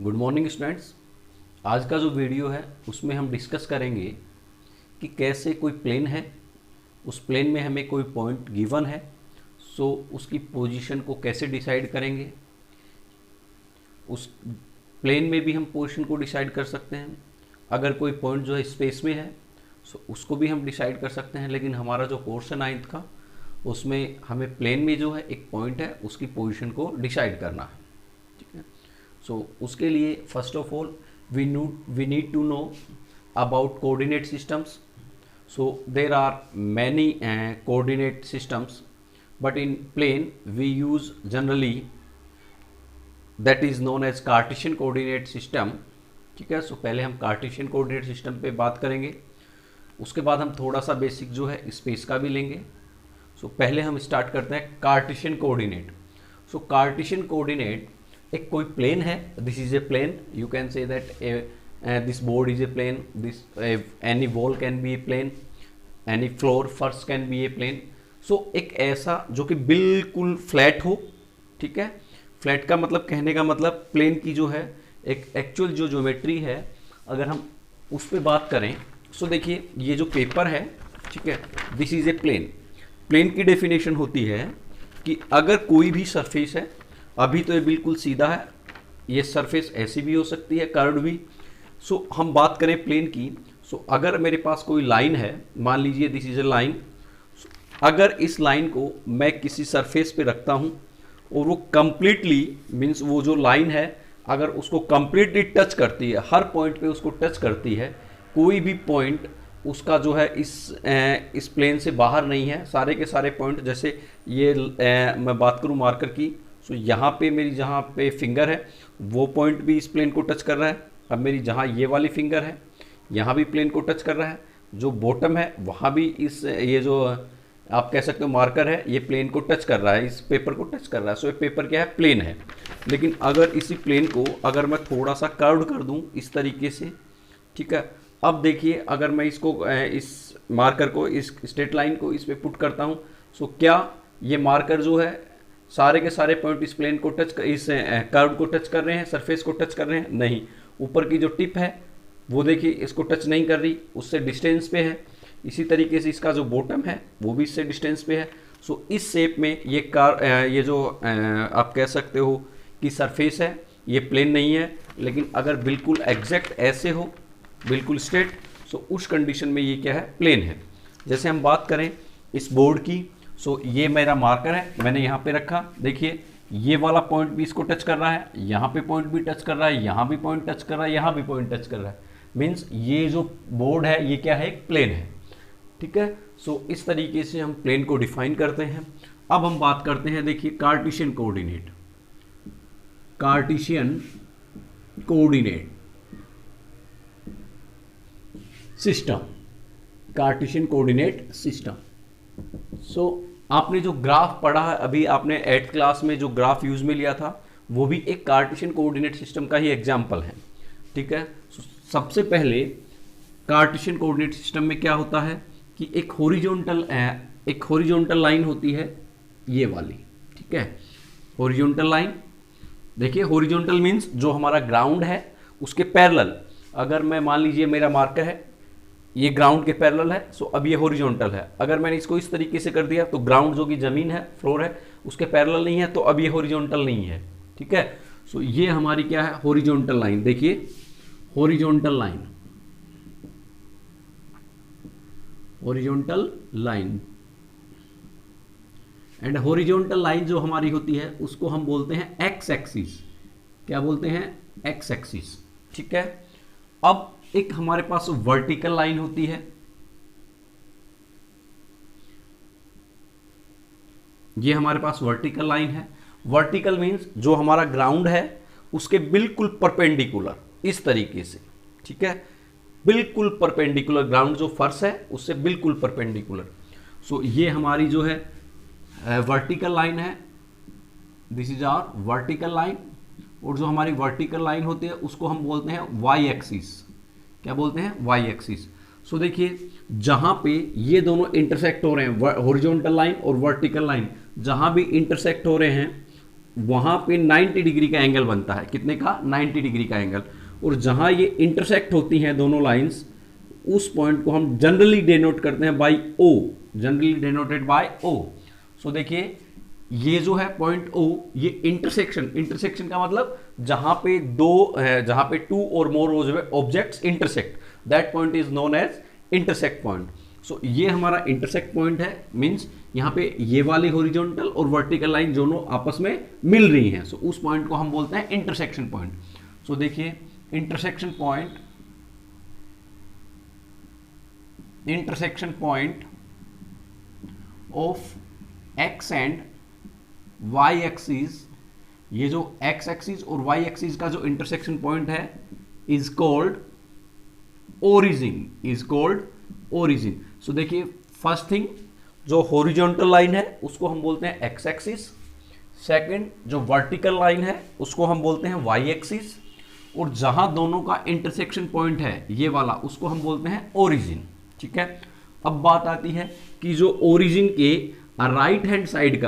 Good morning students. आज का जो वीडियो है उसमें हम डिस्कस करेंगे कि कैसे कोई प्लेन है, उस प्लेन में हमें कोई पॉइंट गिवन है, सो उसकी पोजीशन को कैसे डिसाइड करेंगे। उस प्लेन में भी हम पोजीशन को डिसाइड कर सकते हैं। अगर कोई पॉइंट जो है स्पेस में है सो उसको भी हम डिसाइड कर सकते हैं, लेकिन हमारा जो कोर्स है 9th का उसमें हमें प्लेन में जो है एक पॉइंट है उसकी पोजीशन को डिसाइड करना है। ठीक है, सो उसके लिए first of all we need to know about coordinate systems. So there are many coordinate systems, but in plane we use generally that is known as Cartesian coordinate system. ठीक है, सो पहले हम कार्टेशियन कोऑर्डिनेट सिस्टम पे बात करेंगे, उसके बाद हम थोड़ा सा बेसिक जो है स्पेस का भी लेंगे। सो पहले हम स्टार्ट करते हैं Cartesian coordinate. So Cartesian coordinate एक कोई प्लेन है, this is a plane, you can say that this board is a plane, this any wall can be a plane, any floor फर्श can be a plane. So एक ऐसा जो कि बिल्कुल flat हो। ठीक है, फ्लैट का मतलब, कहने का मतलब प्लेन की जो है एक एक्चुअल जो ज्योमेट्री है, अगर हम उस पर बात करें सो देखिए ये जो पेपर है, ठीक है, this is a plane. Plane की डेफिनेशन होती है कि अगर कोई भी सरफेस है, अभी तो ये बिल्कुल सीधा है, ये सरफेस ऐसी भी हो सकती है, कर्व्ड भी। सो हम बात करें प्लेन की, सो अगर मेरे पास कोई लाइन है, मान लीजिए दिस इज ए लाइन, अगर इस लाइन को मैं किसी सरफेस पे रखता हूँ और वो कंप्लीटली मीन्स वो जो लाइन है अगर उसको कंप्लीटली टच करती है, हर पॉइंट पे उसको टच करती है, कोई भी पॉइंट उसका जो है इस प्लेन से बाहर नहीं है, सारे के सारे पॉइंट, जैसे ये मैं बात करूँ मार्कर की, सो यहाँ पे मेरी जहाँ पे फिंगर है वो पॉइंट भी इस प्लेन को टच कर रहा है। अब मेरी जहाँ ये वाली फिंगर है यहाँ भी प्लेन को टच कर रहा है, जो बॉटम है वहाँ भी इस ये जो आप कह सकते हो मार्कर है ये प्लेन को टच कर रहा है, इस पेपर को टच कर रहा है। सो ये पेपर क्या है, प्लेन है। लेकिन अगर इसी प्लेन को अगर मैं थोड़ा सा कर्व्ड कर दूँ इस तरीके से, ठीक है, अब देखिए अगर मैं इसको इस मार्कर को, इस स्ट्रेट लाइन को इस पे पुट करता हूँ, सो क्या ये मार्कर जो है सारे के सारे पॉइंट इस प्लेन को टच कर, इस कर्व को टच कर रहे हैं, सरफेस को टच कर रहे हैं? नहीं। ऊपर की जो टिप है वो देखिए इसको टच नहीं कर रही, उससे डिस्टेंस पे है। इसी तरीके से इसका जो बॉटम है वो भी इससे डिस्टेंस पे है। सो इस शेप में ये जो आप कह सकते हो कि सरफेस है ये प्लेन नहीं है, लेकिन अगर बिल्कुल एग्जैक्ट ऐसे हो, बिल्कुल स्ट्रेट, सो उस कंडीशन में ये क्या है, प्लेन है। जैसे हम बात करें इस बोर्ड की, सो ये मेरा मार्कर है, मैंने यहाँ पे रखा, देखिए ये वाला पॉइंट भी इसको टच कर रहा है, यहाँ पे पॉइंट भी टच कर रहा है, यहाँ भी पॉइंट टच कर रहा है, यहाँ भी पॉइंट टच कर रहा है। मीन्स ये जो बोर्ड है ये क्या है, एक प्लेन है। ठीक है, सो इस तरीके से हम प्लेन को डिफाइन करते हैं। अब हम बात करते हैं, देखिए Cartesian coordinate. Cartesian coordinate system, Cartesian coordinate system. So आपने जो ग्राफ पढ़ा है अभी, आपने 8th क्लास में जो ग्राफ यूज में लिया था वो भी एक कार्टेशियन कोऑर्डिनेट सिस्टम का ही एग्जांपल है। ठीक है, सबसे पहले कार्टेशियन कोऑर्डिनेट सिस्टम में क्या होता है कि एक हॉरिजॉन्टल लाइन होती है, ये वाली। ठीक है, हॉरिजॉन्टल लाइन, देखिए हॉरिजॉन्टल मीन्स जो हमारा ग्राउंड है उसके पैरेलल। अगर मैं मान लीजिए मेरा मार्कर है ये ग्राउंड के पैरेलल है, सो अब ये हॉरिजॉन्टल है। अगर मैंने इसको इस तरीके से कर दिया तो ग्राउंड जो कि जमीन है, फ्लोर है, उसके पैरेलल नहीं है, तो अब ये हॉरिजॉन्टल नहीं है। ठीक है, सो ये हमारी क्या है, हॉरिजॉन्टल लाइन। देखिए horizontal line, horizontal line, and horizontal line जो हमारी होती है उसको हम बोलते हैं एक्स एक्सिस। क्या बोलते हैं, एक्स एक्सिस। ठीक है, अब एक हमारे पास वर्टिकल लाइन होती है, ये हमारे पास वर्टिकल लाइन है। वर्टिकल मींस जो हमारा ग्राउंड है उसके बिल्कुल परपेंडिकुलर, इस तरीके से। ठीक है, बिल्कुल परपेंडिकुलर, ग्राउंड जो फर्श है उससे बिल्कुल परपेंडिकुलर। सो ये हमारी जो है वर्टिकल लाइन है, this is our vertical line. और जो हमारी वर्टिकल लाइन होती है उसको हम बोलते हैं वाई एक्सिस। क्या बोलते हैं, वाई एक्सिस। सो देखिए जहां पे ये दोनों इंटरसेक्ट हो रहे हैं, हॉरिजॉन्टल लाइन और वर्टिकल लाइन, जहां भी इंटरसेक्ट हो रहे हैं वहां पे 90 डिग्री का एंगल बनता है। कितने का? 90 डिग्री का एंगल। और जहां ये इंटरसेक्ट होती हैं दोनों लाइंस, उस पॉइंट को हम जनरली डिनोट करते हैं by O, generally denoted by O. So देखिए ये जो है पॉइंट ओ, ये इंटरसेक्शन, इंटरसेक्शन का मतलब जहां पे जहां पे टू और more objects intersect, that point is known as intersect point. So ये हमारा इंटरसेक्ट पॉइंट है, मींस यहाँ पे ये वाली हॉरिजॉन्टल और वर्टिकल लाइन दोनों आपस में मिल रही हैं। सो उस पॉइंट को हम बोलते हैं इंटरसेक्शन पॉइंट। सो देखिए intersection point of x and y axis, ये जो एक्स एक्सिस और वाई एक्सिस का जो इंटरसेक्शन पॉइंट है is called origin, is called origin. So देखिए फर्स्ट थिंग, जो हॉरिजॉन्टल लाइन है उसको हम बोलते हैं एक्स एक्सिस, सेकंड जो वर्टिकल लाइन है उसको हम बोलते हैं वाई एक्सिस, और जहां दोनों का इंटरसेक्शन पॉइंट है ये वाला, उसको हम बोलते हैं ओरिजिन। ठीक है, अब बात आती है कि जो ओरिजिन के राइट हैंड साइड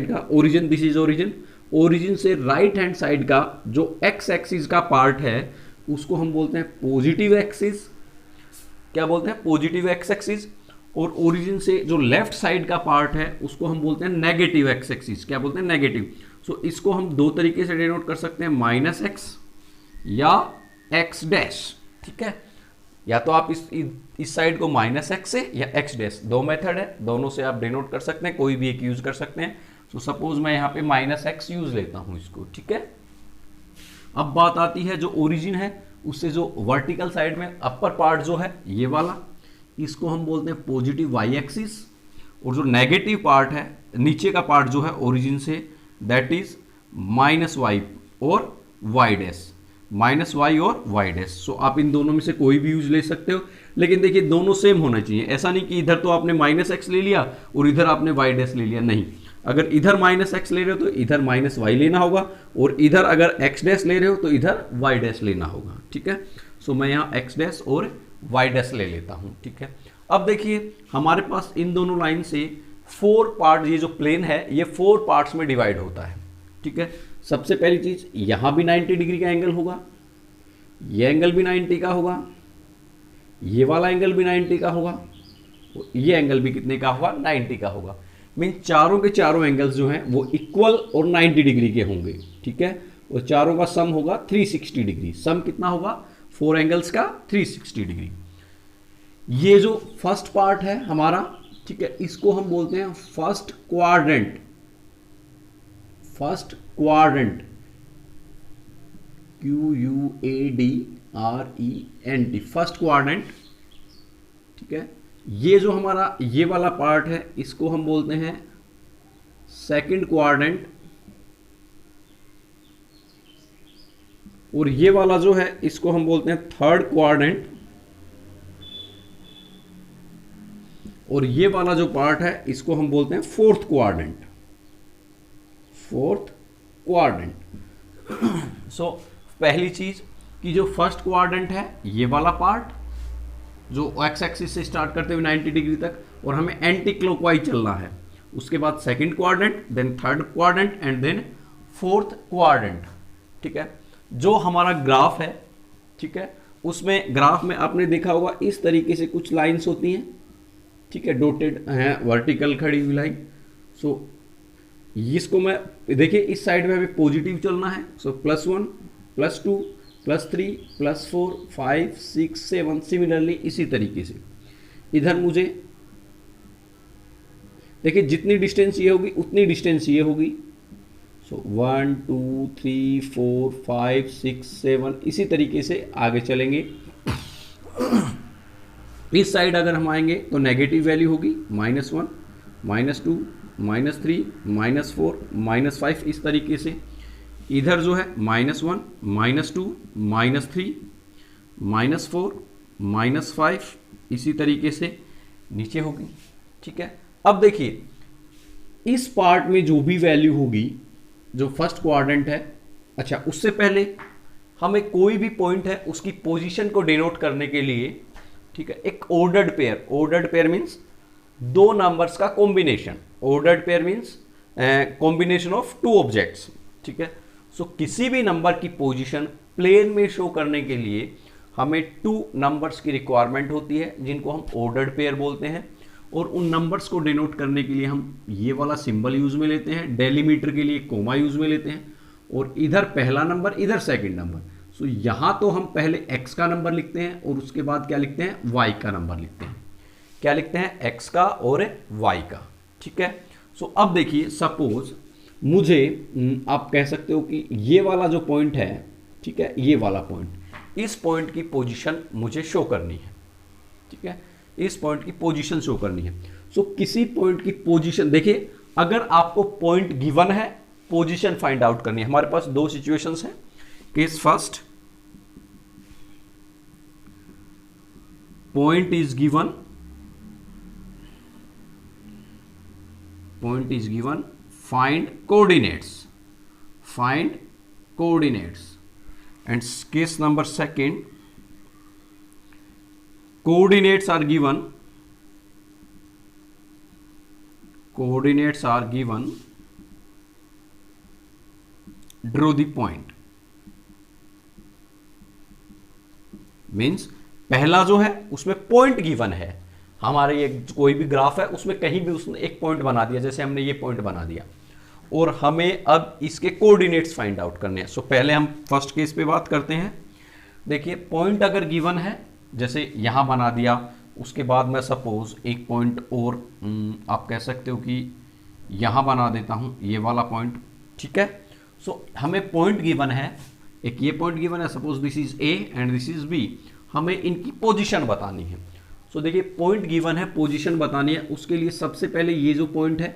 का origin, this is origin, origin से राइट हैंड साइड का जो एक्स एक्सिस का पार्ट है उसको हम बोलते हैं पॉजिटिव एक्सिस। क्या बोलते हैं? Positive x axis. और ओरिजिन से जो लेफ्ट साइड का पार्ट है उसको हम बोलते हैं नेगेटिव एक्स एक्सिस। क्या बोलते हैं? नेगेटिव। सो इसको हम दो तरीके से डिनोट कर सकते हैं, माइनस एक्स या एक्स डैश। ठीक है, या तो आप इस साइड को माइनस एक्स से या एक्स डैश, दो मेथड है, दोनों से आप डिनोट कर सकते हैं, कोई भी एक यूज कर सकते हैं। सो सपोज मैं यहाँ पे माइनस एक्स यूज लेता हूं इसको। ठीक है, अब बात आती है जो ओरिजिन है उससे जो वर्टिकल साइड में अपर पार्ट जो है ये वाला, इसको हम बोलते हैं पॉजिटिव वाई एक्सिस, और जो नेगेटिव पार्ट है नीचे का पार्ट जो है ओरिजिन से, दैट इज माइनस वाई और वाई डैश, माइनस वाई और वाई डैश। सो आप इन दोनों में से कोई भी यूज ले सकते हो, लेकिन देखिए दोनों सेम होना चाहिए। ऐसा नहीं कि इधर तो आपने माइनस एक्स ले लिया और इधर आपने वाई डैश ले लिया, नहीं। अगर इधर माइनस एक्स ले रहे हो तो इधर माइनस वाई लेना होगा, और इधर अगर एक्स डैश ले रहे हो तो इधर वाई डैश लेना होगा। ठीक है, सो मैं यहाँ एक्स डैश और वाई डैश ले लेता हूँ। ठीक है, अब देखिए हमारे पास इन दोनों लाइन से 4 पार्ट, ये जो प्लेन है ये 4 पार्ट्स में डिवाइड होता है। ठीक है, सबसे पहली चीज यहां भी 90 डिग्री का एंगल होगा, ये एंगल भी 90 का होगा, ये वाला एंगल भी 90 का होगा, ये एंगल भी कितने का होगा? 90 का होगा। मीन चारों के चारों एंगल्स जो हैं वो इक्वल और 90 डिग्री के होंगे। ठीक है, और चारों का सम होगा 360 डिग्री। सम कितना होगा? 4 एंगल्स का 360 डिग्री। ये जो फर्स्ट पार्ट है हमारा, ठीक है, इसको हम बोलते हैं first quadrant. First quadrant, QUADRENT, first quadrant. ठीक है, ये जो हमारा ये वाला पार्ट है इसको हम बोलते हैं सेकंड क्वाड्रेंट, और ये वाला जो है इसको हम बोलते हैं थर्ड क्वाड्रेंट, और ये वाला जो पार्ट है इसको हम बोलते हैं fourth quadrant. Fourth quadrant. So पहली चीज कि जो फर्स्ट क्वाड्रेंट है ये वाला पार्ट, जो एक्स एक्सिस से स्टार्ट करते हुए 90 डिग्री तक, और हमें एंटी क्लॉकवाइज चलना है। उसके बाद second quadrant, then third quadrant and then fourth quadrant. ठीक है, जो हमारा ग्राफ है, ठीक है, उसमें ग्राफ में आपने देखा होगा इस तरीके से कुछ लाइंस होती हैं। ठीक है, डॉटेड हैं, वर्टिकल खड़ी हुई लाइन। सो इसको मैं देखिए इस साइड में हमें पॉजिटिव चलना है। सो +1, +2, +3, +4, 5, 6, 7, सिमिलरली इसी तरीके से इधर मुझे देखिए जितनी डिस्टेंस ये होगी उतनी डिस्टेंस ये होगी। सो 1, 2, 3, 4, 5, 6, 7 इसी तरीके से आगे चलेंगे। इस साइड अगर हम आएंगे तो नेगेटिव वैल्यू होगी, -1, -2, -3, -4, -5 इस तरीके से। इधर जो है -1, -2, -3, -4, -5 इसी तरीके से नीचे होगी। ठीक है, अब देखिए इस पार्ट में जो भी वैल्यू होगी जो फर्स्ट क्वाड्रेंट है, अच्छा उससे पहले हमें कोई भी पॉइंट है उसकी पोजीशन को डिनोट करने के लिए, ठीक है, एक ऑर्डर्ड पेयर मींस 2 नंबर्स का combination. Ordered pair means combination of two objects, ठीक है। सो किसी भी नंबर की पोजीशन प्लेन में शो करने के लिए हमें टू नंबर्स की रिक्वायरमेंट होती है, जिनको हम ऑर्डर्ड पेयर बोलते हैं, और उन नंबर्स को डिनोट करने के लिए हम ये वाला सिंबल यूज में लेते हैं, डेलीमीटर के लिए कोमा यूज में लेते हैं, और इधर पहला नंबर, इधर सेकंड नंबर। सो यहां तो हम पहले x का नंबर लिखते हैं और उसके बाद क्या लिखते हैं, y का नंबर लिखते हैं। क्या लिखते हैं, x का और y का, ठीक है। सो अब देखिए, सपोज मुझे आप कह सकते हो कि ये वाला जो पॉइंट है, ठीक है, ये वाला पॉइंट, इस पॉइंट की पोजीशन मुझे शो करनी है, ठीक है, इस पॉइंट की पोजीशन शो करनी है। सो किसी पॉइंट की पोजीशन, देखिए अगर आपको पॉइंट गिवन है, पोजीशन फाइंड आउट करनी है। हमारे पास दो सिचुएशंस हैं। Case first, point is given, find coordinates, and case number second, coordinates are given, draw the point। Means पहला जो है उसमें पॉइंट गिवन है, हमारे ये कोई भी ग्राफ है उसमें कहीं भी उसने एक पॉइंट बना दिया, जैसे हमने ये पॉइंट बना दिया, और हमें अब इसके कोऑर्डिनेट्स फाइंड आउट करने हैं। सो पहले हम फर्स्ट केस पे बात करते हैं। देखिए पॉइंट अगर गिवन है, जैसे यहां बना दिया, उसके बाद मैं सपोज एक पॉइंट और आप कह सकते हो कि यहां बना देता हूं, ये वाला पॉइंट, ठीक है। सो हमें पॉइंट गिवन है, एक ये पॉइंट गिवन है, suppose this is A and this is B, हमें इनकी पोजीशन बतानी है। सो देखिए पॉइंट गिवन है, पोजीशन बतानी है, उसके लिए सबसे पहले ये जो पॉइंट है,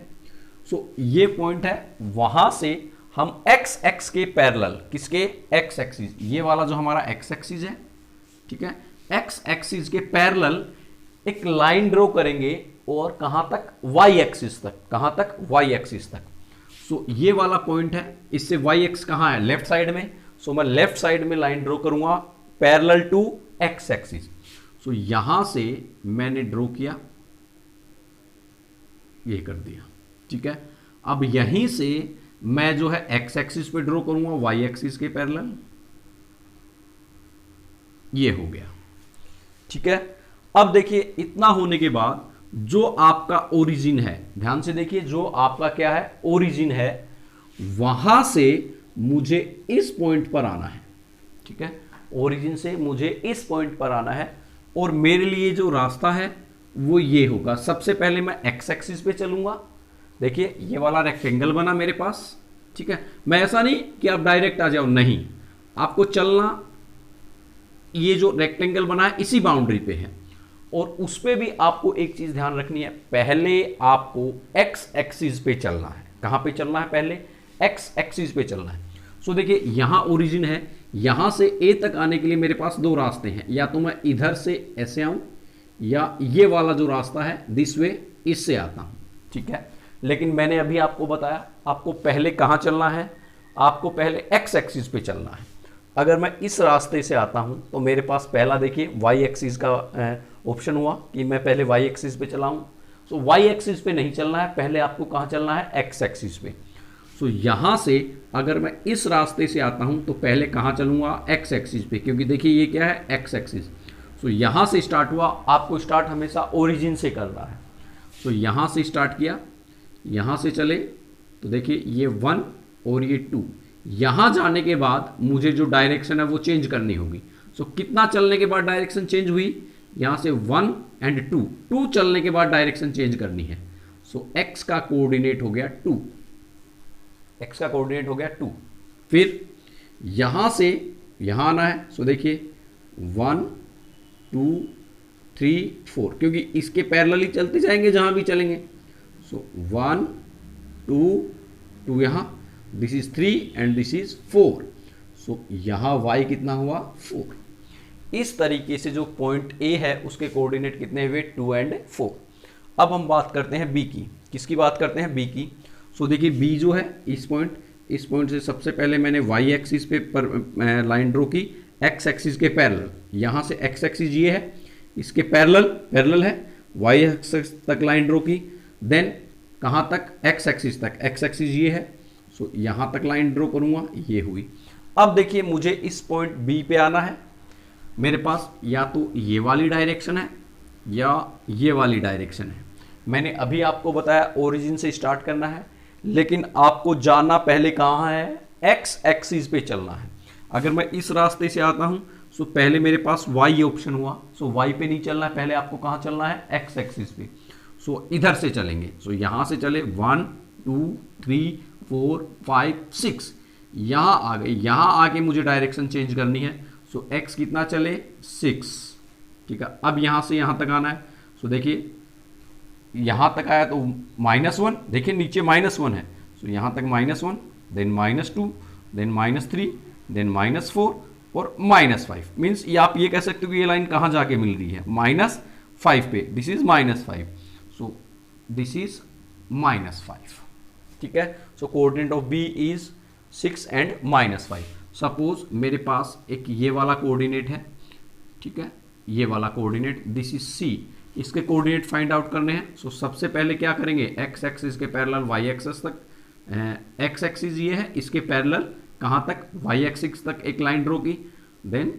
सो ये पॉइंट है, वहां से हम एक्स एक्स के पैरेलल, किसके, एक्स एक्सिस, ये वाला जो हमारा एक्स एक्सिस है, ठीक है, एक्स एक्सिस के पैरेलल एक लाइन ड्रॉ करेंगे, और कहां तक, वाई एक्सिस तक, कहां तक, वाई एक्सिस तक। सो ये वाला पॉइंट है, इससे वाई एक्स कहां है, लेफ्ट साइड में। सो मैं लेफ्ट साइड में लाइन ड्रॉ करूंगा पैरेलल टू एक्स एक्सिस। सो यहां से मैंने ड्रॉ किया, ये कर दिया, ठीक है। अब यहीं से मैं जो है एक्स एक्सिस पे ड्रॉ करूंगा वाई एक्सिस के पैरेलल, ये हो गया, ठीक है। अब देखिए इतना होने के बाद जो आपका ओरिजिन है, ध्यान से देखिए, जो आपका क्या है, ओरिजिन है, वहां से मुझे इस पॉइंट पर आना है, ठीक है, ओरिजिन से मुझे इस पॉइंट पर आना है, और मेरे लिए जो रास्ता है वो ये होगा। सबसे पहले मैं एक्स एक्सिस पे चलूंगा, देखिए ये वाला रेक्टेंगल बना मेरे पास, ठीक है। मैं ऐसा नहीं कि आप डायरेक्ट आ जाओ, नहीं, आपको चलना, ये जो रेक्टेंगल बना है इसी बाउंड्री पे है, और उस पे भी आपको एक चीज ध्यान रखनी है, पहले आपको एक्स एक्सिस पे चलना है। कहां पे चलना है, पहले एक्स एक्सिस पे चलना है। सो देखिए यहां ओरिजिन है, यहां से ए तक आने के लिए मेरे पास दो रास्ते हैं, या तो मैं इधर से ऐसे आऊं, या ये वाला जो रास्ता है दिस वे, इससे आता हूं, ठीक है। लेकिन मैंने अभी आपको बताया, आपको पहले कहां चलना है, आपको पहले एक्स एक्सिस पे चलना है। अगर मैं इस रास्ते से आता हूं तो मेरे पास पहला देखिए वाई एक्सिस का ऑप्शन हुआ कि मैं पहले वाई एक्सिस पे चलाऊं। सो वाई एक्सिस पे नहीं चलना है, पहले आपको कहां चलना है, एक्स एक्सिस पे। सो यहां से अगर मैं इस रास्ते से आता हूं तो पहले कहां चलूंगा, एक्स एक्सिस पे, क्योंकि देखिए ये क्या है, एक्स एक्सिस। सो यहां से स्टार्ट हुआ, आपको स्टार्ट हमेशा ओरिजिन से करना है। सो यहां से स्टार्ट किया, यहां से चले तो देखिए ये 1 और ये 2, यहां जाने के बाद मुझे जो डायरेक्शन है वो चेंज करनी होगी। सो कितना चलने के बाद डायरेक्शन चेंज हुई, यहां से 1 एंड 2 चलने के बाद डायरेक्शन चेंज करनी है। सो एक्स का कोऑर्डिनेट हो गया 2, एक्स का कोऑर्डिनेट हो गया 2। फिर यहां से यहां आना है। सो देखिए 1 2 3 4, क्योंकि इसके पैरेलल ही चलते जाएंगे जहां भी चलेंगे। सो 1 2 2 यहां, this is 3 and this is 4। So यहां y कितना हुआ, 4। इस तरीके से जो पॉइंट A है उसके कोऑर्डिनेट कितने हुए, 2 एंड 4। अब हम बात करते हैं B की, किसकी बात करते हैं, B की। सो देखिए B जो है इस पॉइंट से सबसे पहले मैंने y एक्सिस पे लाइन ड्रॉ की, x एक्सिस के पैरेलल, यहां से x एक्सिस ये है, इसके पैरेलल है, y एक्सिस तक लाइन ड्रॉ की। देन कहाँ तक, एक्स एक्सिस तक, एक्स एक्सिस ये है, सो यहाँ तक लाइन ड्रॉ करूँगा, ये हुई। अब देखिए मुझे इस पॉइंट बी पे आना है, मेरे पास या तो ये वाली डायरेक्शन है या ये वाली डायरेक्शन है। मैंने अभी आपको बताया ओरिजिन से स्टार्ट करना है, लेकिन आपको जाना पहले कहाँ है, एक्स एक्सिस पे चलना है। अगर मैं इस रास्ते से आता हूँ सो पहले मेरे पास वाई ऑप्शन हुआ, सो वाई पे नहीं चलना है, पहले आपको कहाँ चलना है, एक्स एक्सिस पे। सो इधर से चलेंगे, सो यहाँ से चले 1 2 3 4 5 6, यहाँ आ गए, यहाँ आके मुझे डायरेक्शन चेंज करनी है। सो एक्स कितना चले 6, ठीक है। अब यहाँ से यहाँ तक आना है, सो देखिए यहाँ तक आया तो -1, देखिए नीचे -1 है, सो यहाँ तक -1, देन -2, देन -3, देन -4 और -5। मीन्स ये आप ये कह सकते हो कि ये लाइन कहाँ जाके मिल रही है, -5 पे। This is -5, so this is -5, ठीक है। So coordinate of B is 6 and -5। Suppose मेरे पास एक ये वाला कोऑर्डिनेट है, ठीक है, ये वाला कोऑर्डिनेट, दिस इज सी, इसके कोऑर्डिनेट फाइंड आउट करने हैं। सो सबसे पहले क्या करेंगे, एक्स एक्सिस के पैरेलल वाई एक्सिस तक, एक्स एक्सिस ये है, इसके पैरेलल कहाँ तक, वाई एक्सिस तक एक लाइन ड्रॉ की, देन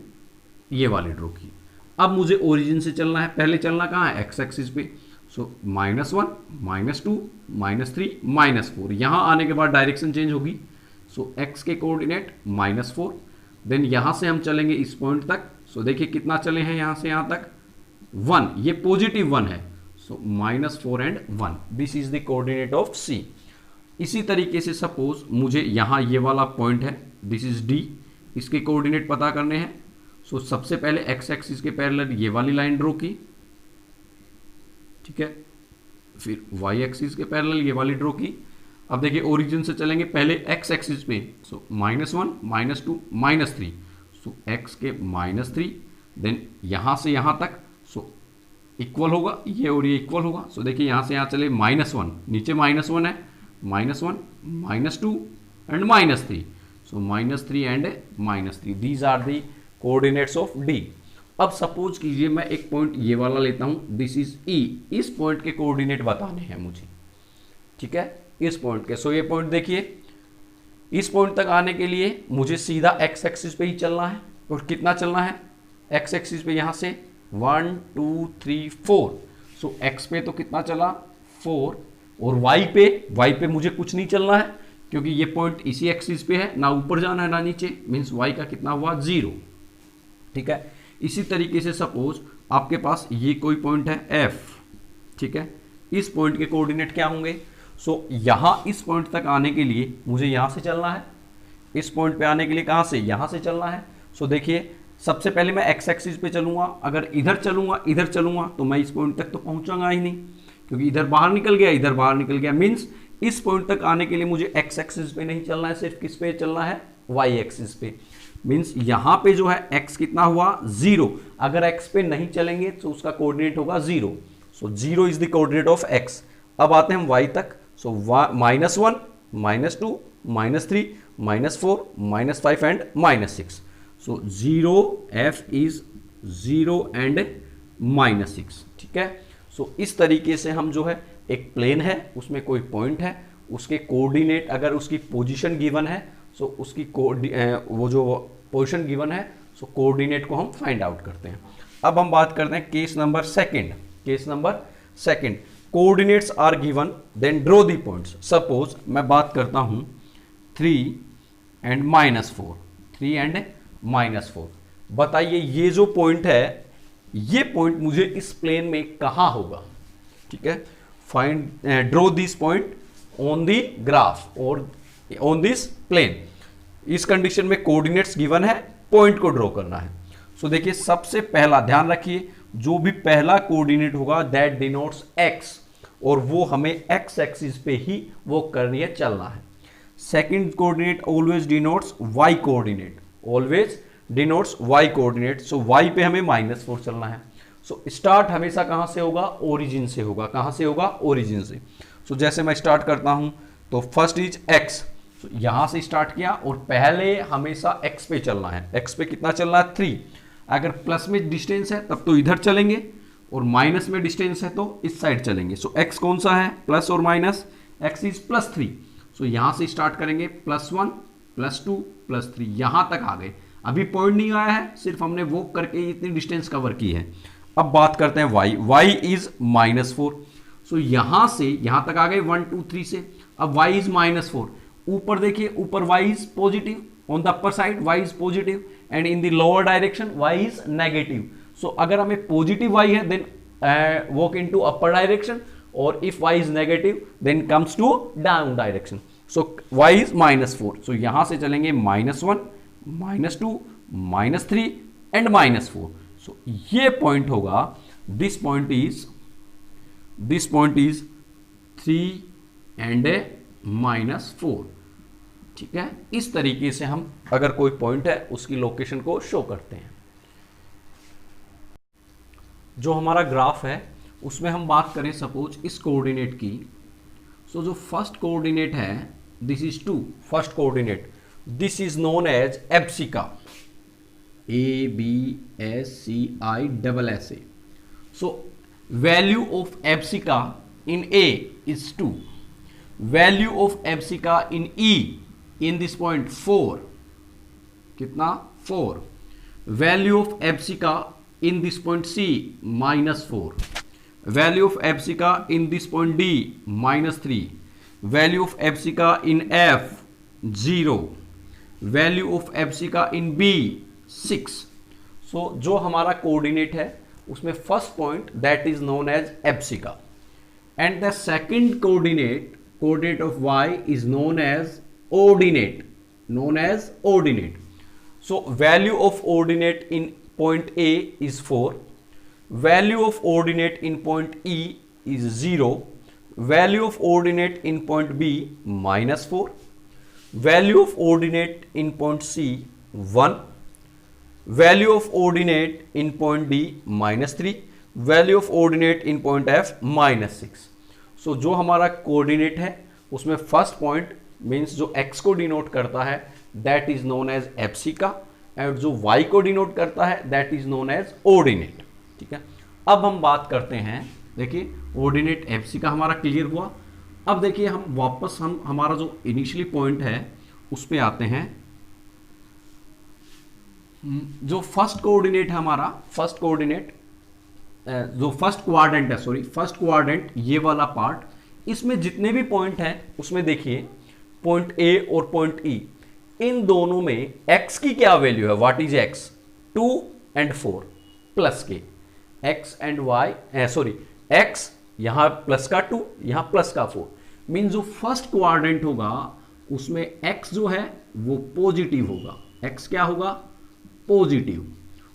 ये वाली ड्रॉ की। अब मुझे ओरिजिन से चलना है, पहले चलना कहाँ है, एक्स एक्सिस पे। सो -1 -2 -3 -4, यहाँ आने के बाद डायरेक्शन चेंज होगी। सो एक्स के कोऑर्डिनेट -4, देन यहाँ से हम चलेंगे इस पॉइंट तक। सो देखिए कितना चले हैं यहाँ से यहाँ तक, 1, ये +1 है, so -4 and 1, this is the coordinate of C. इसी तरीके से सपोज मुझे यहाँ ये वाला पॉइंट है, दिस इज डी, इसके कोऑर्डिनेट पता करने हैं। सो सबसे पहले एक्स एक्सिस के पैरेलल ये वाली लाइन ड्रॉ की, ठीक है, फिर वाई एक्सिस के पैरेलल ये वाली ड्रॉ की। अब देखिए ओरिजिन से चलेंगे, पहले एक्स एक्सिस पे, सो -1 -2 -3, सो एक्स के -3, देन यहाँ से यहाँ तक, सो इक्वल होगा ये और ये इक्वल होगा। सो देखिए यहाँ से यहाँ चले -1, नीचे -1 है, -1 -2 and -3, so -3 and -3, these are the coordinates of D. अब सपोज कीजिए मैं एक पॉइंट ये वाला लेता हूं, दिस इज ई, इस पॉइंट के कोऑर्डिनेट बताने हैं मुझे, ठीक है, इस पॉइंट के। सो ये पॉइंट देखिए, इस पॉइंट तक आने के लिए मुझे सीधा एक्स एक्सिस पे ही चलना है, और कितना चलना है, एक्स एक्सिस पे यहाँ से 1 2 3 4, सो एक्स पे तो कितना चला 4, और वाई पे मुझे कुछ नहीं चलना है, क्योंकि ये पॉइंट इसी एक्सिस पे है, ना ऊपर जाना है ना नीचे, मीन्स वाई का कितना हुआ 0, ठीक है। इसी तरीके से सपोज आपके पास ये कोई पॉइंट है एफ, ठीक है, इस पॉइंट के कोऑर्डिनेट क्या होंगे। सो यहां इस पॉइंट तक आने के लिए मुझे यहां से चलना है, इस पॉइंट पे आने के लिए कहां से, यहां से चलना है। सो देखिए सबसे पहले मैं एक्स एक्सिस पे चलूंगा, अगर इधर चलूंगा तो मैं इस पॉइंट तक तो पहुंचूंगा ही नहीं, क्योंकि इधर बाहर निकल गया, इधर बाहर निकल गया। मीन्स इस पॉइंट तक आने के लिए मुझे एक्स एक्सिस पे नहीं चलना है, सिर्फ किस पे चलना है, वाई एक्सिस पे। मीन्स यहाँ पे जो है एक्स कितना हुआ 0, अगर एक्स पे नहीं चलेंगे तो उसका कोऑर्डिनेट होगा 0, सो 0 is the coordinate of x. अब आते हैं हम वाई तक, सो -1 -2 -3 -4 -5 and -6, so 0 F is 0 and -6, ठीक है। सो इस तरीके से हम जो है, एक प्लेन है उसमें कोई पॉइंट है, उसके कोऑर्डिनेट अगर उसकी पोजीशन गिवन है, सो उसकी वो जो पोजीशन गिवन है, सो कोऑर्डिनेट को हम फाइंड आउट करते हैं। अब हम बात करते हैं case number second, coordinates are given then draw the points. Suppose मैं बात करता हूं 3 एंड -4, बताइए ये जो पॉइंट है, ये पॉइंट मुझे इस प्लेन में कहां होगा, ठीक है। Find draw this point on the graph और ऑन दिस प्लेन। इस कंडीशन में कोऑर्डिनेट्स गिवन है, पॉइंट को ड्रॉ करना है। सो देखिए सबसे पहला ध्यान रखिए, जो भी पहला कोऑर्डिनेट होगा दैट डिनोट्स एक्स, और वो हमें एक्स एक्सिस पे ही वो करनी है, चलना है। Second coordinate always denotes y coordinate, always denotes y coordinate, so y पे हमें -4 चलना है। सो स्टार्ट हमेशा कहां से होगा, ओरिजिन से होगा। कहां से होगा, ओरिजिन से। सो जैसे मैं स्टार्ट करता हूं तो फर्स्ट इज एक्स, यहां से स्टार्ट किया और पहले हमेशा एक्स पे चलना है। एक्स पे कितना चलना है 3, अगर प्लस में डिस्टेंस है तब तो इधर चलेंगे, और माइनस में डिस्टेंस है तो इस साइड चलेंगे। सो एक्स कौन सा है, प्लस और माइनस, x इज +3। सो यहां से स्टार्ट करेंगे +1 +2 +3 यहां तक आ गए। अभी पॉइंट नहीं आया है, सिर्फ हमने वॉक करके इतनी डिस्टेंस कवर की है। अब बात करते हैं y इज -4। सो यहां से यहां तक आ गए 1 2 3 से। अब y इज -4, ऊपर देखिए, ऊपर y is positive, on the upper side y is positive and in the lower direction y is negative. So अगर हमें पॉजिटिव y है then walk into upper direction, और if y is negative then comes to down direction. So y is -4। So यहां से चलेंगे -1 -2 -3 and -4। सो ये point होगा, this point is 3 and -4। ठीक है, इस तरीके से हम अगर कोई पॉइंट है उसकी लोकेशन को शो करते हैं। जो हमारा ग्राफ है उसमें हम बात करें सपोज इस कोऑर्डिनेट की। सो जो फर्स्ट कोऑर्डिनेट है this is 2, first coordinate, this is known as abscissa, ABSCISSA। So value of abscissa in A is 2, value of abscissa in E in this point 4, कितना 4, value of abscissa in this point C -4, value of abscissa in this point D -3, value of abscissa in F 0, value of abscissa in B 6। so जो हमारा coordinate है उसमें first point that is known as abscissa and the second coordinate of y is known as ordinate, so value of ordinate in point A is 4, value of ordinate in point E is 0, value of ordinate in point B -4, value of ordinate in point C 1, value of ordinate in point D -3, value of ordinate in point F -6। So जो हमारा coordinate है उसमें first point means जो x को denote करता है that is known as abscissa, and जो y को डिनोट करता है that is known as ordinate. ठीक है, अब हम बात करते हैं, देखिए ऑर्डिनेट एब्सिका हमारा क्लियर हुआ। अब देखिए हम वापस हमारा जो इनिशियली पॉइंट है उस पे आते हैं। जो फर्स्ट कोऑर्डिनेट है हमारा, फर्स्ट कोऑर्डिनेट जो फर्स्ट क्वाड्रेंट है, सॉरी फर्स्ट क्वाड्रेंट, ये वाला पार्ट, इसमें जितने भी पॉइंट हैं उसमें देखिए पॉइंट A और पॉइंट E, इन दोनों में x की क्या वैल्यू है, what is x, 2 and 4 plus के, x and y, sorry x यहां प्लस का 2 यहां प्लस का 4, मीन जो फर्स्ट क्वाड्रेंट होगा उसमें x जो है वो पॉजिटिव होगा, x क्या होगा, पॉजिटिव,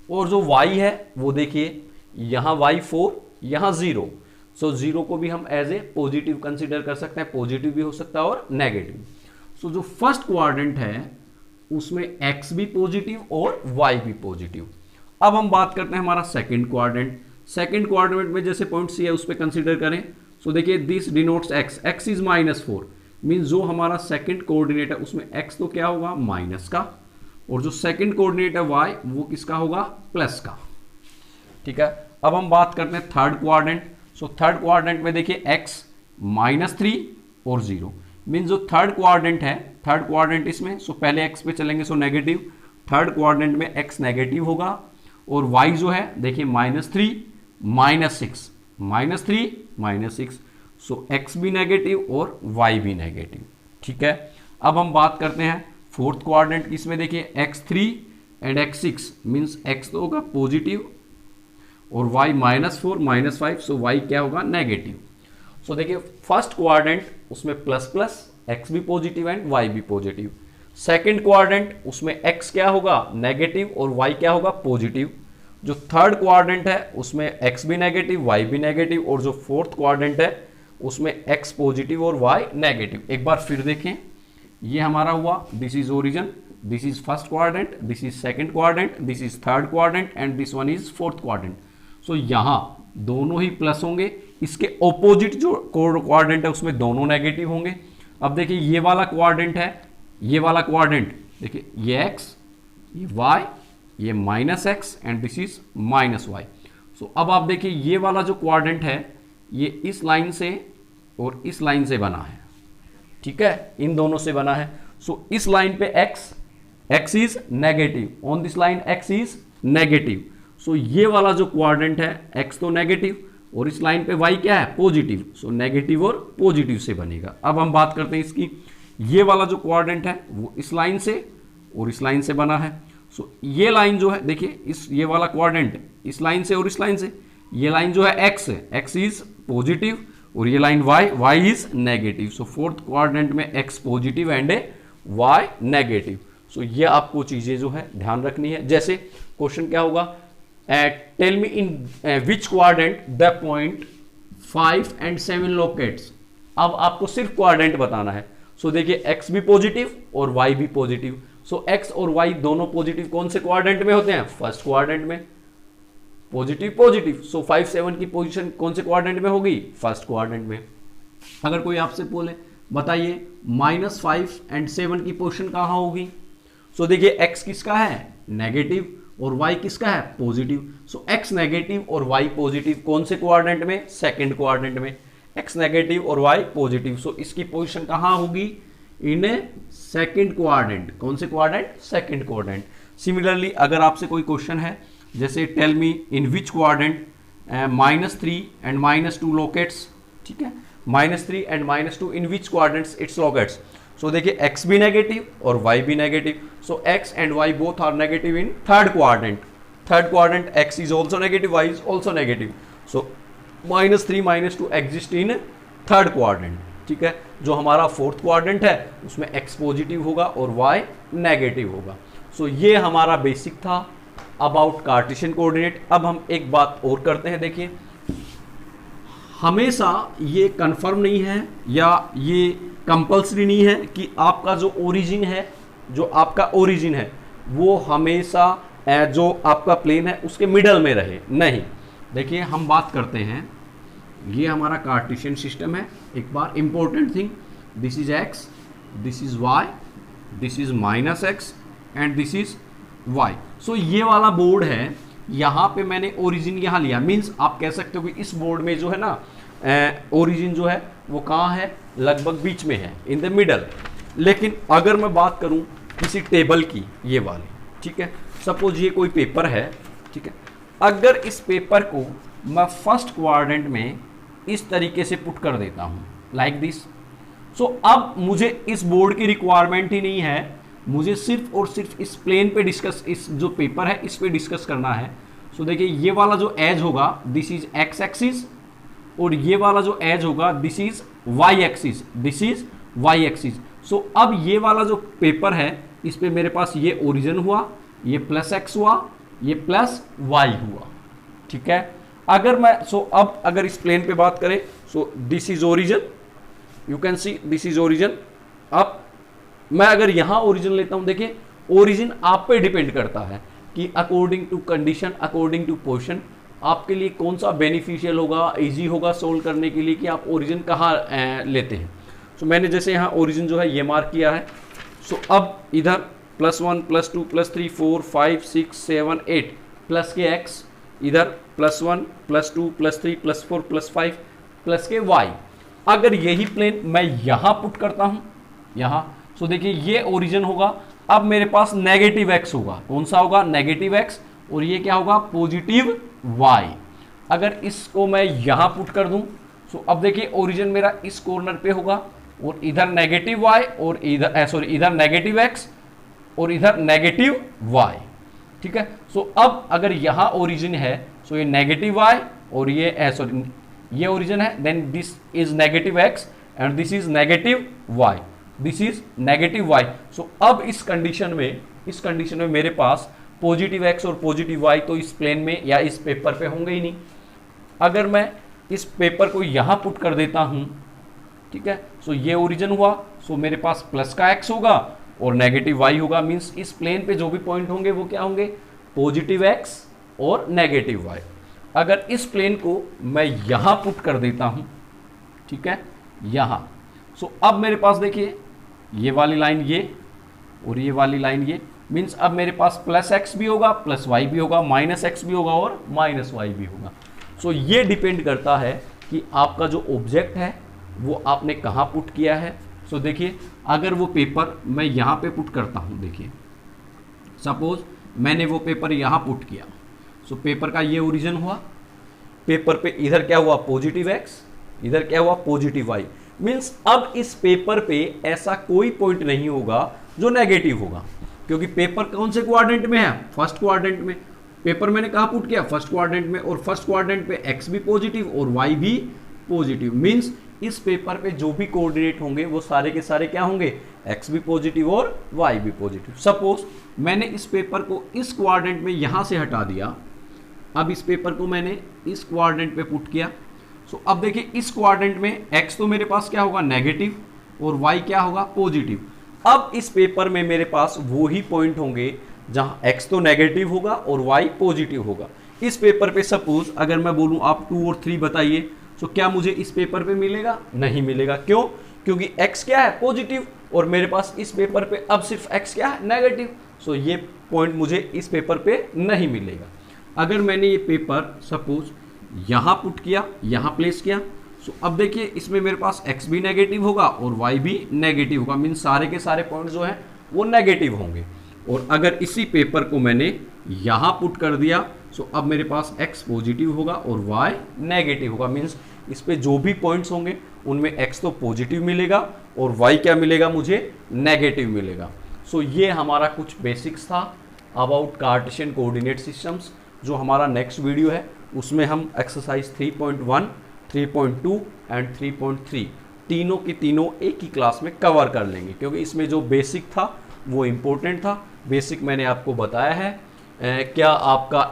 और जो y है वो देखिए यहां y 4 यहां 0, सो 0 को भी हम एज ए पॉजिटिव कंसीडर कर सकते हैं, पॉजिटिव भी हो सकता है और नेगेटिव। सो जो फर्स्ट क्वाड्रेंट है उसमें x भी पॉजिटिव और y भी पॉजिटिव। अब हम बात करते हैं हमारा सेकंड क्वाड्रेंट। सेकंड क्वाड्रेंट में जैसे पॉइंट C है उस पर कंसीडर करें। सो देखिए this denotes x is -4, mean जो हमारा सेकंड कोऑर्डिनेट है उसमें x तो क्या होगा, माइनस का, और जो सेकंड कोऑर्डिनेट है y वो किसका होगा, प्लस का। ठीक है, अब हम बात करते हैं third quadrant. So third quadrant में देखिए x -3 और 0, मीन जो थर्ड क्वाड्रेंट है, थर्ड क्वाड्रेंट इसमें, सो पहले x पे चलेंगे, सो नेगेटिव, थर्ड क्वाड्रेंट में x नेगेटिव होगा और y जो है देखिए -3 -6, -3 -6, सो x भी नेगेटिव और y भी नेगेटिव। ठीक है, अब हम बात करते हैं फोर्थ क्वाड्रेंट की, इसमें देखिए x3 and x6, means x तो होगा पॉजिटिव और y -4 -5, सो y क्या होगा, नेगेटिव। सो देखिए फर्स्ट क्वाड्रेंट उसमें प्लस प्लस, x भी पॉजिटिव एंड y भी पॉजिटिव। सेकंड क्वाड्रेंट उसमें x क्या होगा, नेगेटिव, और y क्या होगा, पॉजिटिव। जो थर्ड क्वाड्रेंट है उसमें x भी नेगेटिव, y भी नेगेटिव, और जो फोर्थ क्वाड्रेंट है उसमें x पॉजिटिव और y नेगेटिव। एक बार फिर देखें, ये हमारा हुआ, this is origin, this is first quadrant, this is second quadrant, this is third quadrant and this one is fourth quadrant. So यहां दोनों ही प्लस होंगे, इसके ऑपोजिट जो क्वाड्रेंट है उसमें दोनों नेगेटिव होंगे। अब देखिए ये वाला क्वाड्रेंट है, ये वाला क्वाड्रेंट देखिए, ये x, ये y, ये -x and this is -y। So अब आप देखिए ये वाला जो क्वाड्रेंट है ये इस लाइन से और इस लाइन से बना है, ठीक है, इन दोनों से बना है। सो इस लाइन पे x is negative, on this line x is negative. So ये वाला जो क्वाड्रेंट है x तो नेगेटिव और इस लाइन पे y क्या है, पॉजिटिव। सो नेगेटिव और पॉजिटिव से बनेगा। अब हम बात करते हैं इसकी, ये वाला जो क्वाड्रेंट है वो इस लाइन से और इस लाइन से बना है। सो ये लाइन जो है देखिए, ये वाला क्वाड्रेंट इस लाइन से और इस लाइन से, ये लाइन जो है x है, x इज पॉजिटिव और ये line y is negative. So fourth quadrant में x positive and y negative. So ये आपको चीजें जो है ध्यान रखनी है। जैसे क्वेश्चन क्या होगा, tell me in which quadrant the point 5 and 7 locates. अब आपको सिर्फ क्वाड्रेंट बताना है। सो देखिए x भी पॉजिटिव और y भी पॉजिटिव। सो x और y दोनों पॉजिटिव कौन से क्वाड्रेंट में होते हैं, फर्स्ट क्वाड्रेंट में, पॉजिटिव पॉजिटिव। सो 5 7 की पोजीशन कौन से क्वाड्रेंट में होगी, फर्स्ट क्वाड्रेंट में। अगर कोई आपसे बोले बताइए -5 and 7 की पोजीशन कहां होगी, सो देखिए x किसका है, नेगेटिव और y किसका है, पॉजिटिव। सो x नेगेटिव और y पॉजिटिव कौन से क्वाड्रेंट में, सेकंड क्वाड्रेंट में। x नेगेटिव और y पॉजिटिव, सो इसकी पोजीशन कहां होगी, इन सेकंड क्वाड्रेंट। कौन से क्वाड्रेंट, सेकंड क्वाड्रेंट। सिमिलरली अगर आपसे कोई क्वेश्चन है, जैसे tell me in which quadrant -3 and -2 locates, ठीक है, -3 and -2 in which quadrants it's locates. So देखिए x भी नेगेटिव और y भी negative. So x and y both are negative in third quadrant. Third quadrant x is also negative, y is also negative. So -3 -2 exist in third quadrant, ठीक है। जो हमारा fourth quadrant है उसमें x positive होगा और y negative होगा। सो ये हमारा बेसिक था अबाउट कार्टेशियन कोऑर्डिनेट। अब हम एक बात और करते हैं, देखिए हमेशा ये कंफर्म नहीं है या ये कंपल्सरी नहीं है कि आपका जो ओरिजिन है, जो आपका ओरिजिन है वो हमेशा जो आपका प्लेन है उसके मिडल में रहे, नहीं। देखिए हम बात करते हैं, ये हमारा कार्टेशियन सिस्टम है। एक बार important thing, this is x, this is y, this is -x and this is y। So ये वाला बोर्ड है, यहाँ पे मैंने ओरिजिन यहाँ लिया, मीन्स आप कह सकते हो कि इस बोर्ड में जो है ना ओरिजिन जो है वो कहाँ है, लगभग बीच में है, इन द मिडल। लेकिन अगर मैं बात करूँ किसी टेबल की, ये वाली, ठीक है, सपोज ये कोई पेपर है, ठीक है, अगर इस पेपर को मैं फर्स्ट क्वाड्रेंट में इस तरीके से पुट कर देता हूँ, लाइक दिस। सो अब मुझे इस बोर्ड की रिक्वायरमेंट ही नहीं है, मुझे सिर्फ और सिर्फ इस प्लेन पे डिस्कस, इस जो पेपर है इस पे डिस्कस करना है। सो देखिए ये वाला जो एज होगा दिस इज x एक्सिस और ये वाला जो एज होगा this is y axis, this is y axis. So अब ये वाला जो पेपर है इस पे मेरे पास ये ओरिजिन हुआ, ये +x हुआ, ये +y हुआ, ठीक है। अगर मैं अब अगर इस प्लेन पे बात करें, सो this is origin, you can see this is origin. अब मैं अगर यहां ओरिजिन लेता हूं, देखिए ओरिजिन आप पे डिपेंड करता है कि according to condition, according to position आपके लिए कौन सा बेनिफिशियल होगा, इजी होगा सोल्व करने के लिए कि आप ओरिजिन कहाँ लेते हैं। सो मैंने जैसे यहाँ ओरिजिन जो है ये मार्क किया है। सो अब इधर +1 +2 +3 4 5 6 7 8 प्लस के x, इधर +1 +2 +3 +4 +5 प्लस के y। अगर यही प्लेन मैं यहाँ पुट करता हूँ, यहाँ, सो देखिए ये ओरिजिन होगा। अब मेरे पास नेगेटिव x होगा, कौन सा होगा, नेगेटिव x, और ये क्या होगा, पॉजिटिव y। अगर इसको मैं यहाँ पुट कर दूं, सो अब देखिए ओरिजिन मेरा इस कॉर्नर पे होगा और इधर नेगेटिव y और इधर इधर नेगेटिव x और इधर नेगेटिव y, ठीक है। सो अब अगर यहाँ ओरिजिन है, सो ये नेगेटिव y और ये ये ओरिजिन है, then this is negative x and this is negative y, this is negative y। So अब इस कंडीशन में मेरे पास पॉजिटिव x और पॉजिटिव y तो इस प्लेन में या इस पेपर पे होंगे ही नहीं। अगर मैं इस पेपर को यहाँ पुट कर देता हूँ, ठीक है, सो ये ओरिजिन हुआ, सो मेरे पास प्लस का x होगा और नेगेटिव y होगा, मीन्स इस प्लेन पे जो भी पॉइंट होंगे वो क्या होंगे, पॉजिटिव x और नेगेटिव y। अगर इस प्लेन को मैं यहाँ पुट कर देता हूँ, ठीक है, यहाँ, सो अब मेरे पास देखिए ये वाली लाइन ये और ये वाली लाइन ये, मीन्स अब मेरे पास +x भी होगा, +y भी होगा, -x भी होगा और -y भी होगा। सो ये डिपेंड करता है कि आपका जो ऑब्जेक्ट है वो आपने कहाँ पुट किया है। सो देखिए अगर वो पेपर मैं यहाँ पे पुट करता हूँ, देखिए सपोज मैंने वो पेपर यहाँ पुट किया, सो पेपर का ये ओरिजिन हुआ, पेपर पे इधर क्या हुआ पॉजिटिव एक्स, इधर क्या हुआ पॉजिटिव वाई, मीन्स अब इस पेपर पे ऐसा कोई पॉइंट नहीं होगा जो नेगेटिव होगा, क्योंकि पेपर कौन से क्वाड्रेंट में है, फर्स्ट क्वाड्रेंट में। पेपर मैंने कहाँ पुट किया, फर्स्ट क्वाड्रेंट में, और फर्स्ट क्वाड्रेंट पे एक्स भी पॉजिटिव और वाई भी पॉजिटिव, मीन्स इस पेपर पे जो भी कोऑर्डिनेट होंगे वो सारे के सारे क्या होंगे, एक्स भी पॉजिटिव और वाई भी पॉजिटिव। सपोज मैंने इस पेपर को इस क्वाड्रेंट में यहां से हटा दिया, अब इस पेपर को मैंने इस क्वाड्रेंट पे पुट किया, सो अब देखिए इस क्वाड्रेंट में एक्स तो मेरे पास क्या होगा नेगेटिव और वाई क्या होगा पॉजिटिव। अब इस पेपर में मेरे पास वो ही पॉइंट होंगे जहां एक्स तो नेगेटिव होगा और वाई पॉजिटिव होगा। इस पेपर पे सपोज अगर मैं बोलूं आप 2 और 3 बताइए, तो क्या मुझे इस पेपर पे मिलेगा, नहीं मिलेगा। क्यों, क्योंकि x क्या है पॉजिटिव और मेरे पास इस पेपर पे अब सिर्फ x क्या है नेगेटिव, सो ये पॉइंट मुझे इस पेपर पे नहीं मिलेगा। अगर मैंने ये पेपर सपोज यहाँ पुट किया, यहाँ प्लेस किया, सो अब देखिए इसमें मेरे पास x भी नेगेटिव होगा और y भी नेगेटिव होगा, मीन सारे के सारे पॉइंट जो हैं वो नेगेटिव होंगे। और अगर इसी पेपर को मैंने यहाँ पुट कर दिया, सो अब मेरे पास x पॉजिटिव होगा और y नेगेटिव होगा, मीन्स इस पे जो भी पॉइंट्स होंगे उनमें x तो पॉजिटिव मिलेगा और y क्या मिलेगा मुझे नेगेटिव मिलेगा। सो ये हमारा कुछ बेसिक्स था अबाउट कार्टेशियन कोऑर्डिनेट सिस्टम्स। जो हमारा नेक्स्ट वीडियो है उसमें हम एक्सरसाइज 3.1, 3.2 एंड 3.3 तीनों की तीनों एक ही क्लास में कवर कर लेंगे, क्योंकि इसमें जो बेसिक था वो इम्पोर्टेंट था। बेसिक मैंने आपको बताया है, क्या आपका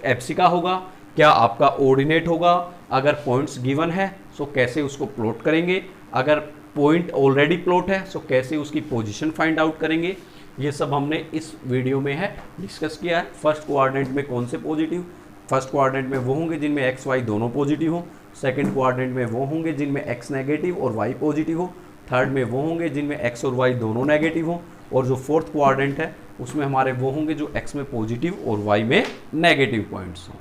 एप्सिका होगा, क्या आपका ऑर्डिनेट होगा, अगर पॉइंट्स गिवन है सो कैसे उसको प्लॉट करेंगे, अगर पॉइंट ऑलरेडी प्लॉट है सो कैसे उसकी पोजीशन फाइंड आउट करेंगे, ये सब हमने इस वीडियो में है डिस्कस किया है। फर्स्ट क्वाड्रेंट में कौन से पॉजिटिव, फर्स्ट क्वाड्रेंट में वो होंगे जिनमें एक्स वाई दोनों पॉजिटिव हो, सेकंड क्वाड्रेंट में वो होंगे जिनमें एक्स नेगेटिव और वाई पॉजिटिव हो, थर्ड में वो होंगे जिनमें एक्स और वाई दोनों नेगेटिव हो, और जो फोर्थ क्वाड्रेंट है उसमें हमारे वो होंगे जो एक्स में पॉजिटिव और वाई में नेगेटिव पॉइंट्स हों।